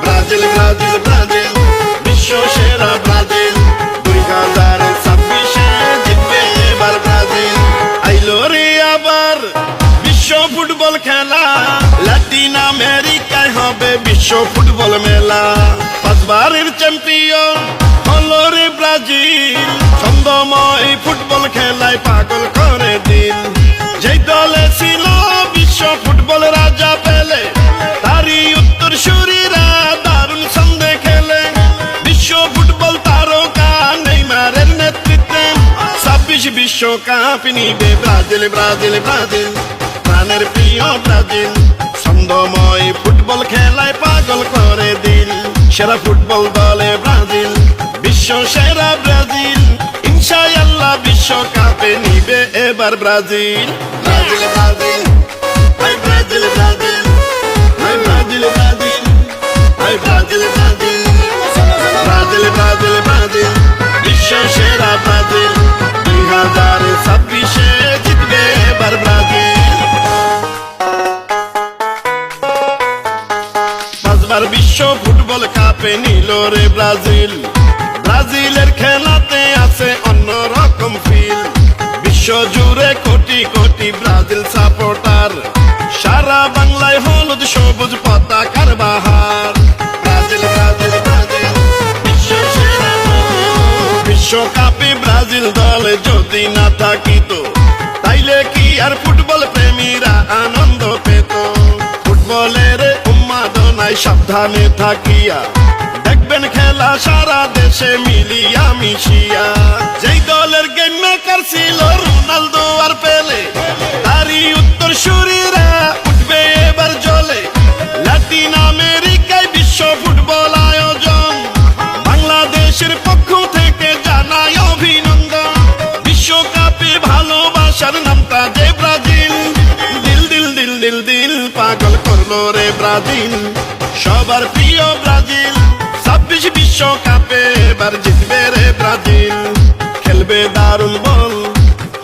Brazil Brazil Brazil বিশ্ব সেরা Brazil 2026 জিতবে এবার ব্রাজিল। আইলো রে আবার বিশ্ব ফুটবল খেলা, লাতিন আমেরিকায় হবে বিশ্ব ফুটবল মেলা। পাঁচবারের চ্যাম্পিয়ন হলো রে ব্রাজিল, ছন্দময় ফুটবল খেলায় পাগল করে দিল। যেই দলে ছিল বিশ্ব ফুটবল রাজা পেলে, তারই উত্তর সুরীরা দারুণ ছন্দে খেলে। বিশ্ব ফুটবল তারকা নেইমারের নেতৃত্বে 26 বিশ্বকাপ নিবে ব্রাজিল ব্রাজিল ব্রাজিল। প্রাণের প্রিয় ব্রাজিল, ছন্দময় ফুটবল খেলায় পাগল করে দিল। সেরা ফুটবল দলে ব্রাজিল, বিশ্ব সেরা ব্রাজিল। ইনশাআল্লাহ বিশ্বকাপে নিবে এবার ব্রাজিল। ব্রাজিল ব্রাজিল হাই ব্রাজিল ব্রাজিল হাই ব্রাজিল ব্রাজিল হাই Brazil Brazil Brazil Brazil Brazil বিশ্ব সেরা ব্রাজিল। 2026 জিতবে এবার ব্রাজিল। পাঁচবার বিশ্ব ফুটবল কাপে নিল রে ব্রাজিল। ব্রাজিলের খেলাতে আছে অন্যরকম ফিল। বিশ্ব জুড়ে কোটি কোটি ব্রাজিল সাপোর্টার, সারা বাংলায় হলুদ সবুজ পতাকার বাহার। ব্রাজিল ব্রাজিল ব্রাজিল বিশ্ব সেরা ব্রাজিল। বিশ্বকাপে ব্রাজিল দলে যদি না থাকিত, তাইলে কি আর ফুটবল প্রেমীরা আনন্দ পেত? ফুটবলের উন্মাদনায় সাবধানে থাকিয়া দেখবেন খেলা সারা দেশে মিলিয়া মিশিয়া। যেই দলের গেম মেকার ছিল রোনালদো আর পেলে, তারই উত্তর সুরীরা উঠবে এবার জ্বলে। লাতিন আমেরিকায় বিশ্ব ফুটবল আয়োজন, বাংলাদেশের পক্ষ থেকে জানাই অভিনন্দন। বিশ্বকাপে ভালোবাসার নামটা যে ব্রাজিল, দিল দিল দিল দিল দিল পাগল করলো রে ব্রাজিল। সবার প্রিয় ব্রাজিল, 26 বিশ্বকাপে এবার জিতবে রে ব্রাজিল। খেলবে দারুণ বল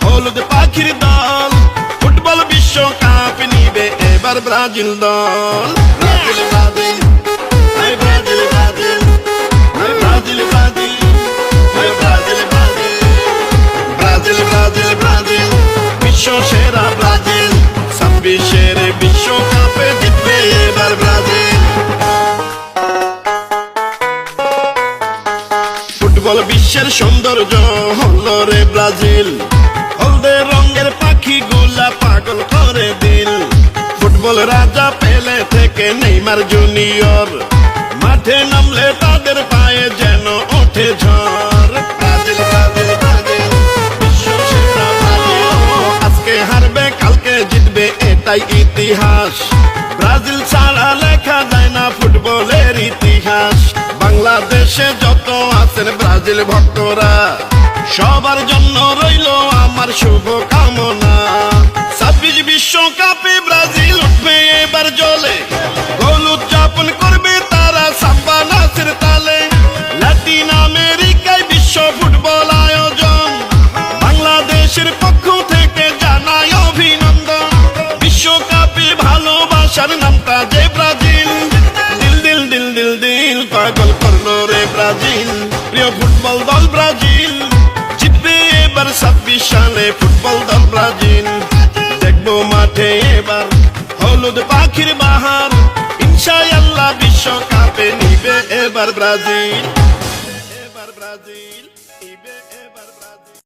হলুদ পাখির দল, ফুটবল বিশ্বকাপ নিবে এবার ব্রাজিল দল। ব্রাজিল ব্রাজিল হাই ব্রাজিল ব্রাজিল হাই ব্রাজিল ব্রাজিল হাই Brazil Brazil Brazil Brazil Brazil বিশ্ব সেরা ব্রাজিল। 26 বিশ্বকাপে জিতবে এবার ব্রাজিল। ফুটবল বিশ্বের সৌন্দর্য হলো রে ব্রাজিল। হলদে রঙের পাখি গুলা পাগল করে দিল। ফুটবল রাজা পেলে থেকে নেইমার জুনিয়র, মাঠে নামলে তাদের পায়ে যেন ওঠে ঝড়। ব্রাজিল ব্রাজিল ব্রাজিল বিশ্ব সেরা ব্রাজিল। আজকে হারবে কালকে জিতবে এটাই ইতিহাস। ব্রাজিল ছাড়া লেখা যায় না ফুটবলের ইতিহাস। বাংলাদেশে যত আছেন ব্রাজিল ভক্তরা, সবার জন্য রইল আমার শুভ কামনা। 26 বিশ্বকাপে ব্রাজিল উঠবে এবার জ্বলে, গোল উদযাপন করবে তারা সাম্বা নাচের তালে। লাতিন আমেরিকায় বিশ্ব ফুটবল আয়োজন, বাংলাদেশের পক্ষ থেকে জানাই অভিনন্দন। বিশ্বকাপে ভালোবাসার নামটা যে ব্রাজিল, দিল দিল দিল দিল দিল পাগল করলো রে ব্রাজিল। প্রিয় ফুটবল দল ব্রাজিল, জিতবে এবার 26 সালে ফুটবল দল ব্রাজিল। দেখবো মাঠে এবার হলুদ পাখির বাহার। ইনশাআল্লাহ বিশ্বকাপে নিবে এবার ব্রাজিল। এবার ব্রাজিল নিবে এবার ব্রাজিল।